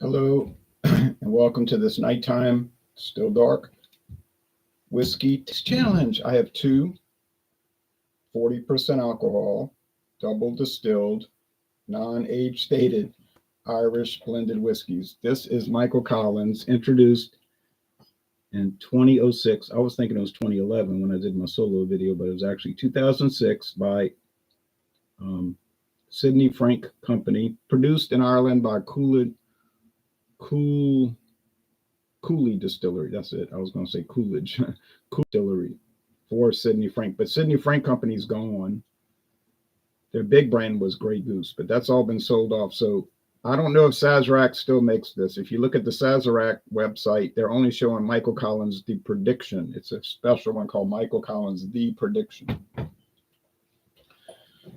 Hello, and welcome to this nighttime, still dark, whiskey challenge. I have two 40% alcohol, double distilled, non-age stated Irish blended whiskeys. This is Michael Collins, introduced in 2006. I was thinking it was 2011 when I did my solo video, but it was actually 2006 by um, Sidney Frank Company, produced in Ireland by Cool Cooley Distillery. That's it. I was going to say Coolidge. Cool Distillery for Sidney Frank. But Sidney Frank Company's gone. Their big brand was Grey Goose, but that's all been sold off. So I don't know if Sazerac still makes this. If you look at the Sazerac website, they're only showing Michael Collins The Prediction. It's a special one called Michael Collins The Prediction.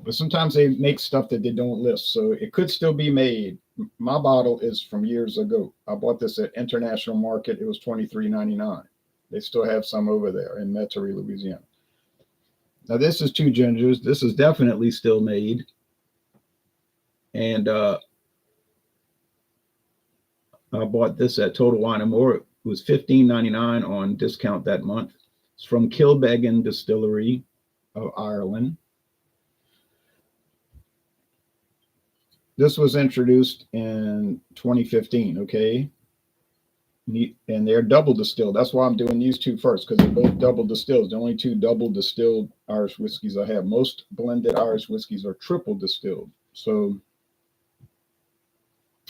But sometimes they make stuff that they don't list. So it could still be made. My bottle is from years ago. I bought this at International Market. It was $23.99. They still have some over there in Metairie, Louisiana. Now this is two gingers. This is definitely still made. And I bought this at Total Wine and More. It was $15.99 on discount that month. It's from Kilbeggan Distillery of Ireland. This was introduced in 2015, okay? And they're double distilled. That's why I'm doing these two first, because they're both double distilled. The only two double distilled Irish whiskeys I have. Most blended Irish whiskeys are triple distilled. So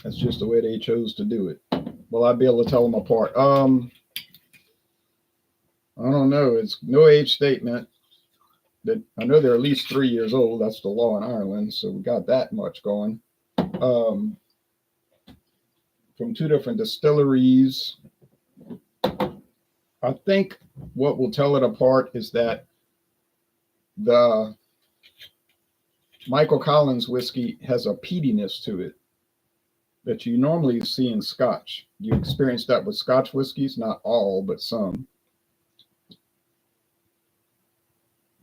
that's just the way they chose to do it. Will I be able to tell them apart? I don't know. It's no age statement. That I know they're at least 3 years old. That's the law in Ireland. So we got that much going. From two different distilleries. I think what will tell it apart is that the Michael Collins whiskey has a peatiness to it that you normally see in Scotch. You experience that with Scotch whiskeys, not all, but some.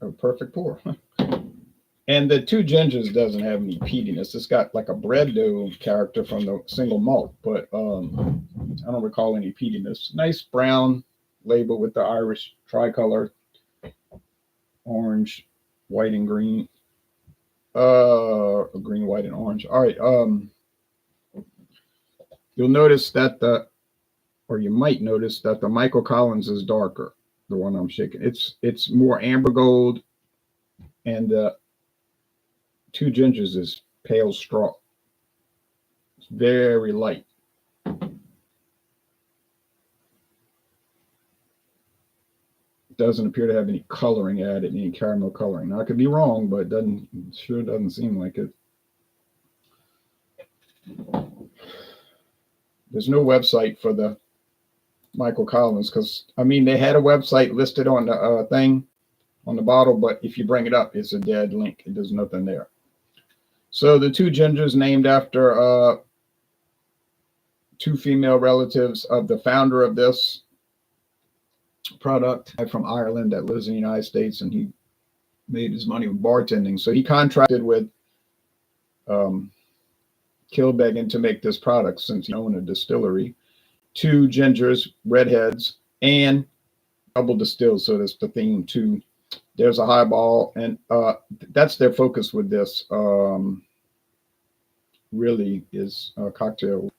A perfect pour. And the two gingers doesn't have any peatiness. It's got like a bread dough character from the single malt, but I don't recall any peatiness. Nice brown label with the Irish tricolor, orange, white, and green. Green, white, and orange. All right. You'll notice that you might notice that the Michael Collins is darker. The one I'm shaking. It's more amber gold, and the two gingers is pale straw. It's very light. It doesn't appear to have any coloring added, any caramel coloring. Now I could be wrong, but it sure doesn't seem like it. There's no website for the Michael Collins, because I mean they had a website listed on the thing on the bottle, but if you bring it up, it's a dead link. There's nothing there. So the two gingers named after two female relatives of the founder of this product from Ireland that lives in the United States, and he made his money with bartending. So he contracted with Kilbeggan to make this product, since he owned a distillery. Two gingers, redheads, and double distilled. So that's the theme too. There's a highball, and that's their focus with this. Really is a cocktail.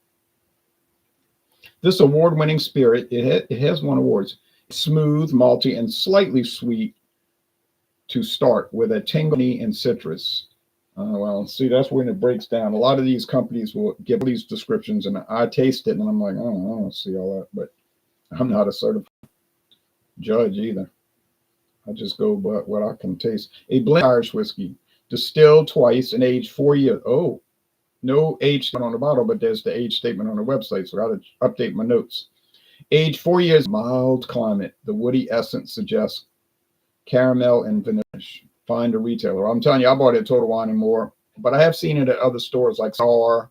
This award-winning spirit, it has won awards. Smooth, malty, and slightly sweet to start, with a tingle and citrus. Well, see, that's when it breaks down. A lot of these companies will give these descriptions, and I taste it, and I'm like, oh, I don't see all that. But I'm not a certified judge either. I just go by what I can taste. A blend Irish whiskey, distilled twice and aged 4 years. Oh, no age statement on the bottle, but there's the age statement on the website, so I got to update my notes. Aged 4 years, mild climate. The woody essence suggests caramel and vanilla. Find a retailer. I'm telling you, I bought it at Total Wine and More, but I have seen it at other stores like Star,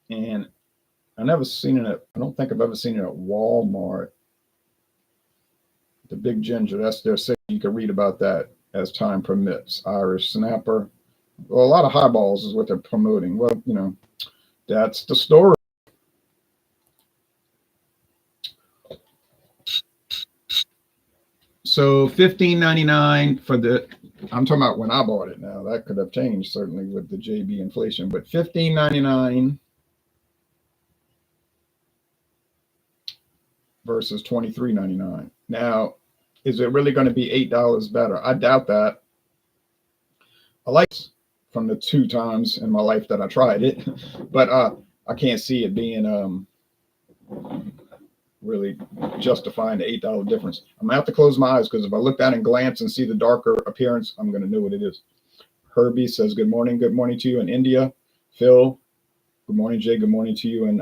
and I don't think I've ever seen it at Walmart. The Big Ginger, that's their section. You can read about that as time permits. Irish Snapper. Well, a lot of highballs is what they're promoting. Well, That's the story. So $15.99 for the, I'm talking about when I bought it now. That could have changed certainly with the JB inflation, but $15.99 versus $23.99. Now, is it really going to be $8 better? I doubt that. I like it from the 2 times in my life that I tried it, but I can't see it being really justifying the $8 difference. I'm gonna have to close my eyes because if I look down and glance and see the darker appearance, I'm gonna know what it is. Herbie says good morning to you in India. Phil, good morning, Jay. Good morning to you in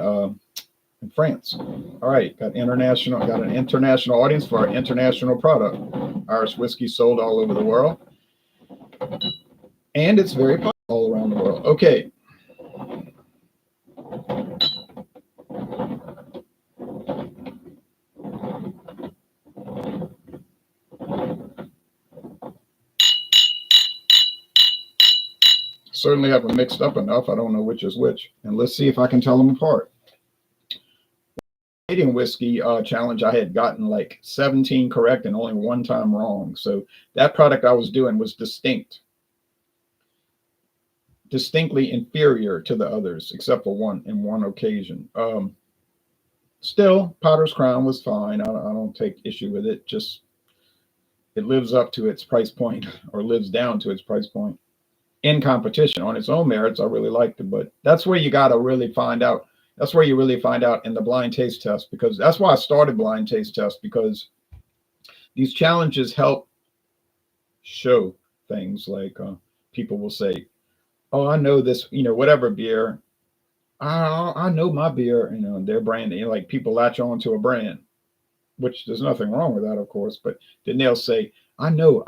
France. All right, got an international audience for our international product. Irish whiskey sold all over the world, and it's very popular all around the world. Okay. Certainly have them mixed up enough. I don't know which is which. And let's see if I can tell them apart. Canadian whiskey challenge, I had gotten like 17 correct and only 1 time wrong. So that product I was doing was distinctly inferior to the others, except for one occasion. Still, Potter's Crown was fine. I don't take issue with it. Just it lives up to its price point or lives down to its price point. In competition on its own merits, I really liked it, but that's where you got to really find out. That's where you really find out in the blind taste test, because that's why I started blind taste test, because these challenges help show things like people will say, "Oh, I know this, whatever beer. I know my beer, their brand." Like people latch on to a brand, which there's nothing wrong with that, of course, but then they'll say, I know.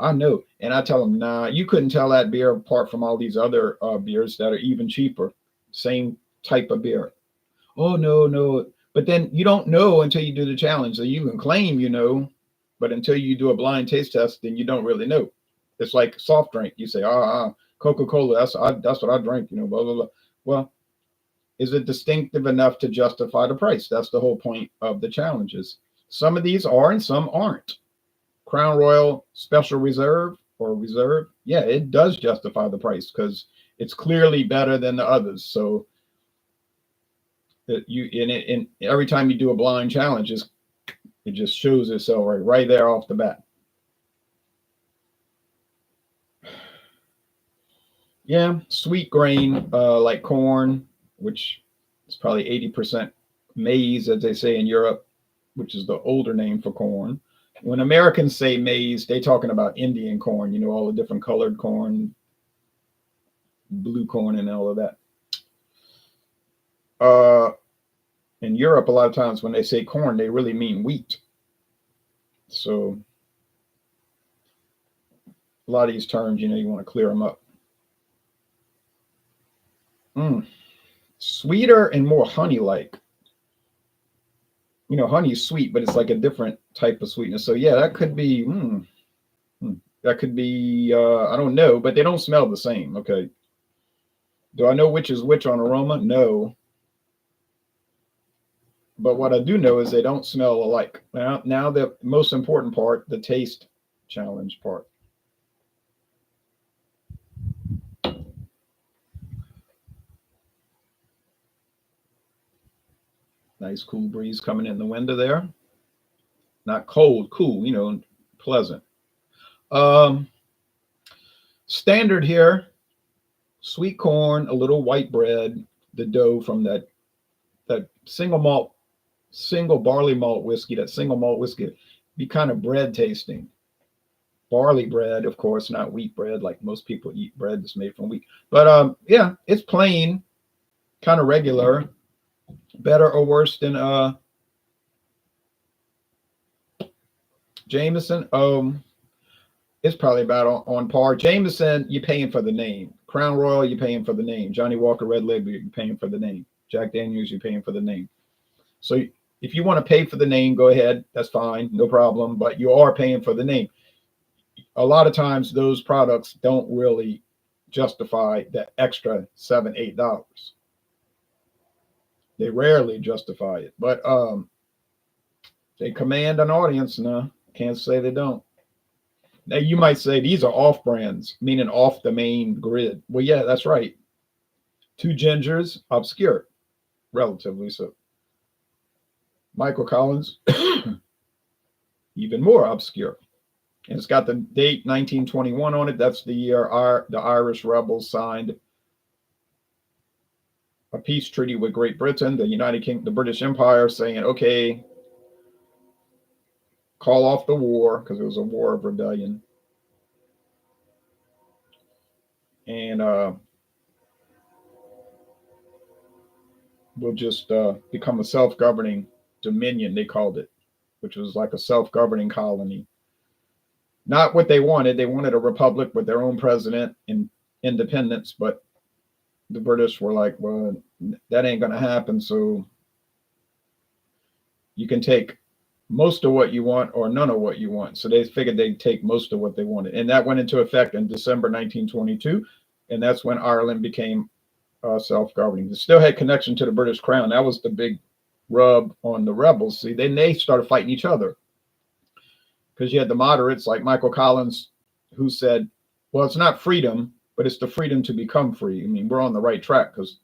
And I tell them, nah, you couldn't tell that beer apart from all these other beers that are even cheaper. Same type of beer. Oh, no. But then you don't know until you do the challenge. So you can claim but until you do a blind taste test, then you don't really know. It's like soft drink. You say, Coca-Cola, that's what I drink, blah, blah, blah. Well, is it distinctive enough to justify the price? That's the whole point of the challenges. Some of these are and some aren't. Crown Royal Special Reserve or Reserve, yeah, it does justify the price because it's clearly better than the others. So in every time you do a blind challenge, it just shows itself right there off the bat. Yeah, sweet grain like corn, which is probably 80% maize, as they say in Europe, which is the older name for corn. When Americans say maize, they're talking about Indian corn, all the different colored corn, blue corn, and all of that. In Europe, a lot of times when they say corn, they really mean wheat. So a lot of these terms, you want to clear them up. Sweeter and more honey-like. Honey is sweet, but it's like a different type of sweetness. So yeah, that could be, I don't know, but they don't smell the same. Okay. Do I know which is which on aroma? No. But what I do know is they don't smell alike. Now the most important part, the taste challenge part. Nice cool breeze coming in the window there. Not cold, cool, pleasant. Standard here, sweet corn, a little white bread, the dough from that single barley malt whiskey, be kind of bread tasting. Barley bread, of course, not wheat bread, like most people eat bread that's made from wheat. But yeah, it's plain, kind of regular. Better or worse than Jameson? It's probably about on par. Jameson, you're paying for the name. Crown Royal, you're paying for the name. Johnny Walker Red Label, you're paying for the name. Jack Daniels, you're paying for the name. So if you want to pay for the name, go ahead. That's fine, no problem. But you are paying for the name. A lot of times, those products don't really justify that extra $7, $8. They rarely justify it, but they command an audience. No, can't say they don't. Now you might say these are off brands, meaning off the main grid. Well, yeah, that's right. Two Gingers, obscure, relatively so. Michael Collins, even more obscure. And it's got the date 1921 on it. That's the year the Irish rebels signed a peace treaty with Great Britain, the United Kingdom, the British Empire, saying, okay, call off the war, because it was a war of rebellion. And we'll just become a self-governing dominion, they called it, which was like a self-governing colony. Not what they wanted. They wanted a republic with their own president and independence, but the British were like, well, that ain't going to happen. So you can take most of what you want or none of what you want. So they figured they'd take most of what they wanted. And that went into effect in December 1922. And that's when Ireland became self-governing. It still had connection to the British crown. That was the big rub on the rebels. See, then they started fighting each other. Because you had the moderates like Michael Collins, who said, well, it's not freedom, but it's the freedom to become free. I mean, we're on the right track, because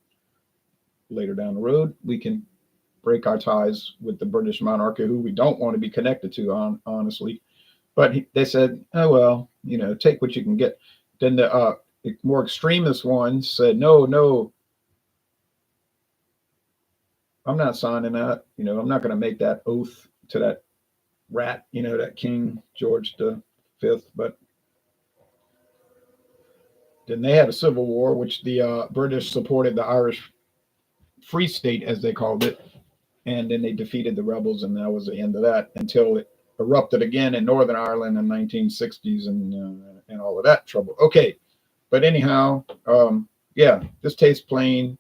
later down the road, we can break our ties with the British monarchy, who we don't want to be connected to, honestly. But they said, oh, well, you know, take what you can get. Then the more extremist ones said, no, I'm not signing that. You know, I'm not going to make that oath to that rat, you know, that King George V. But then they had a civil war, which the British supported the Irish Free State, as they called it. And then they defeated the rebels, and that was the end of that, until it erupted again in Northern Ireland in 1960s and all of that trouble. Okay, but anyhow, yeah, this tastes plain.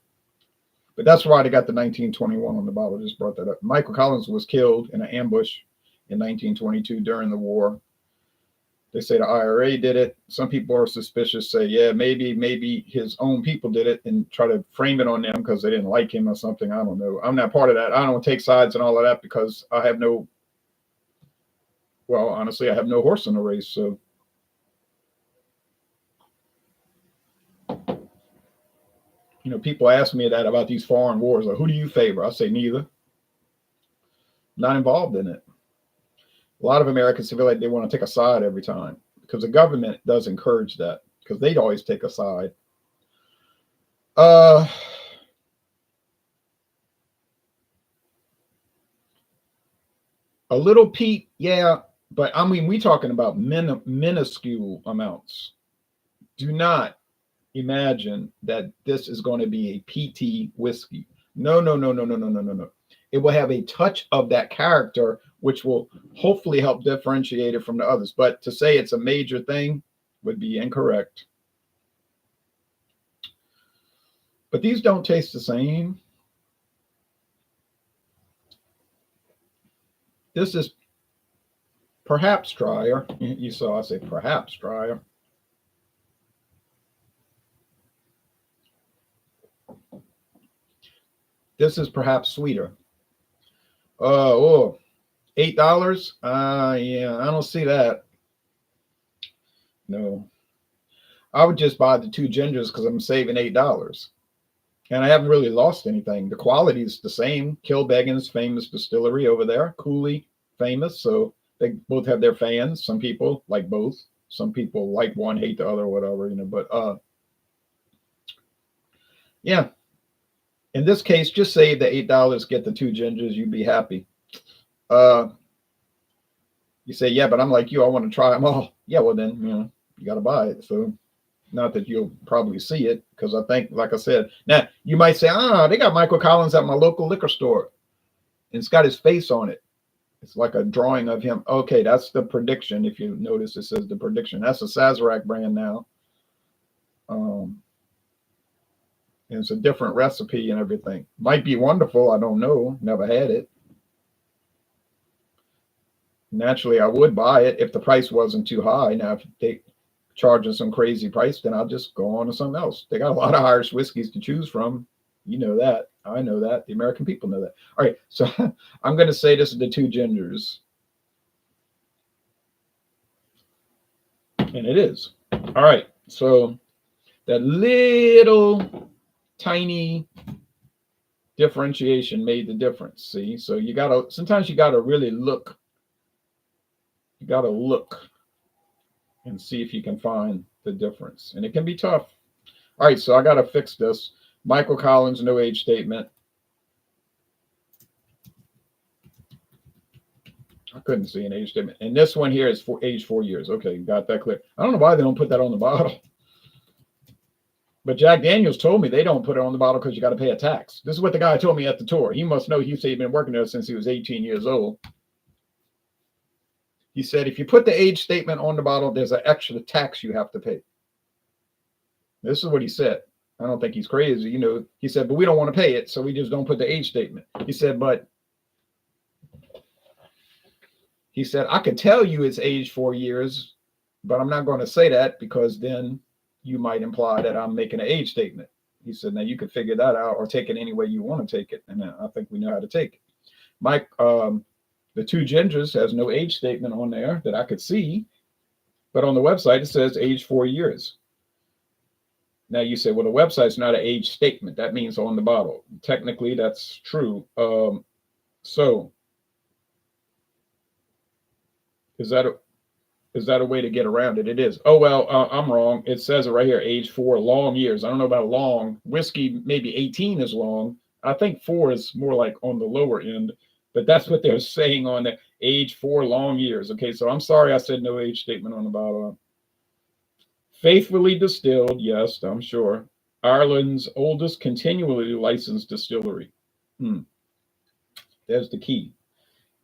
But that's why they got the 1921 on the bottle. Just brought that up. Michael Collins was killed in an ambush in 1922 during the war. They say the IRA did it. Some people are suspicious, say, yeah, maybe his own people did it, and try to frame it on them because they didn't like him or something. I don't know. I'm not part of that. I don't take sides and all of that, because I have no, well, honestly, I have no horse in the race. So you know, people ask me that about these foreign wars. Like, who do you favor? I say neither. Not involved in it. A lot of Americans feel like they want to take a side every time, because the government does encourage that, because they'd always take a side. A little peat, yeah, but I mean, we're talking about minuscule amounts. Do not imagine that this is going to be a PT whiskey. No. It will have a touch of that character, which will hopefully help differentiate it from the others. But to say it's a major thing would be incorrect. But these don't taste the same. This is perhaps drier. You saw I say perhaps drier. This is perhaps sweeter. $8? Yeah, I don't see that. No. I would just buy the two gingers because I'm saving $8. And I haven't really lost anything. The quality is the same. Kilbeggan's famous distillery over there. Cooley famous. So they both have their fans. Some people like both. Some people like one, hate the other, whatever, you know. But yeah. In this case, just save the $8, get the two gingers, you'd be happy. You say, yeah, but I'm like you, I want to try them all. Yeah, well then, you know, you got to buy it. So not that you'll probably see it, because I think, like I said, now you might say, they got Michael Collins at my local liquor store, and it's got his face on it. It's like a drawing of him. Okay, that's the prediction. If you notice, it says the prediction. That's a Sazerac brand now. And it's a different recipe and everything. Might be wonderful. I don't know. Never had it. Naturally, I would buy it if the price wasn't too high. Now, if they charging some crazy price, then I'll just go on to something else. They got a lot of Irish whiskeys to choose from. You know that. I know that. The American people know that. All right, so I'm going to say this is the Two Gingers. And it is. All right, so that little tiny differentiation made the difference. See, so you gotta, sometimes you gotta really look. You gotta look and see if you can find the difference, and it can be tough. All right, so I gotta fix this. Michael Collins, no age statement. I couldn't see an age statement, and this one here is for age 4 years. Okay, got that clear. I don't know why they don't put that on the bottle. But Jack Daniels told me they don't put it on the bottle because you got to pay a tax. This is what the guy told me at the tour. He must know. He said he'd been working there since he was 18 years old. He said, if you put the age statement on the bottle, there's an extra tax you have to pay. This is what he said. I don't think he's crazy. You know, he said, but we don't want to pay it, so we just don't put the age statement. He said, but he said, I could tell you it's age 4 years, but I'm not going to say that because then you might imply that I'm making an age statement. He said, now you can figure that out or take it any way you want to take it. And I think we know how to take it. Mike, the Two Gingers has no age statement on there that I could see, but on the website it says age 4 years. Now you say, well, the website's not an age statement. That means on the bottle. Technically, that's true. So is that a way to get around it? It is. Oh, well, I'm wrong. It says it right here, age 4, long years. I don't know about long. Whiskey, maybe 18 is long. I think 4 is more like on the lower end, but that's what they're saying on the age 4, long years. Okay, so I'm sorry I said no age statement on the bottle. Faithfully distilled, yes, I'm sure. Ireland's oldest continually licensed distillery. There's the key.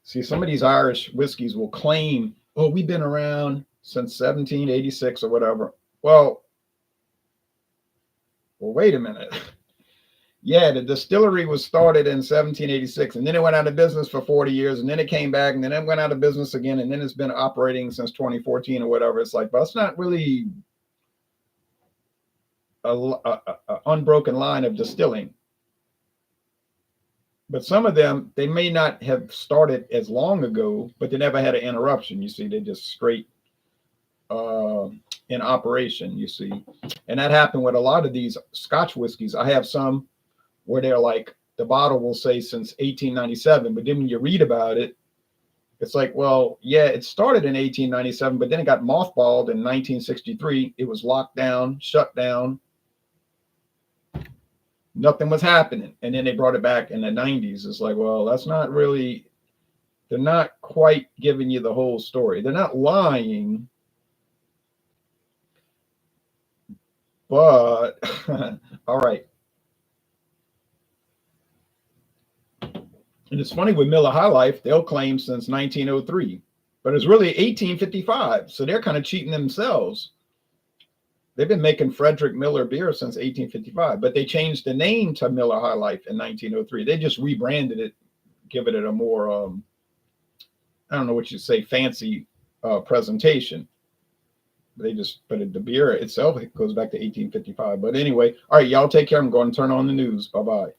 See, some of these Irish whiskeys will claim, oh, we've been around since 1786 or whatever. Well, wait a minute. Yeah, the distillery was started in 1786, and then it went out of business for 40 years, and then it came back, and then it went out of business again, and then it's been operating since 2014 or whatever. It's like, but it's not really a unbroken line of distilling. But some of them, they may not have started as long ago, but they never had an interruption. You see, they just straight in operation, you see. And that happened with a lot of these Scotch whiskeys. I have some where they're like, the bottle will say since 1897, but then when you read about it, it's like, well, yeah, it started in 1897, but then it got mothballed in 1963. It was locked down, shut down. Nothing was happening. And then they brought it back in the 90s. It's like, well, that's not really, they're not quite giving you the whole story. They're not lying, but all right. And it's funny with Miller High Life, they'll claim since 1903, but it's really 1855. So they're kind of cheating themselves. They've been making Frederick Miller beer since 1855, but they changed the name to Miller High Life in 1903. They just rebranded it, giving it a more, I don't know what you say, fancy presentation. They just, but the beer itself, it goes back to 1855. But anyway, all right, y'all take care. I'm going to turn on the news. Bye-bye.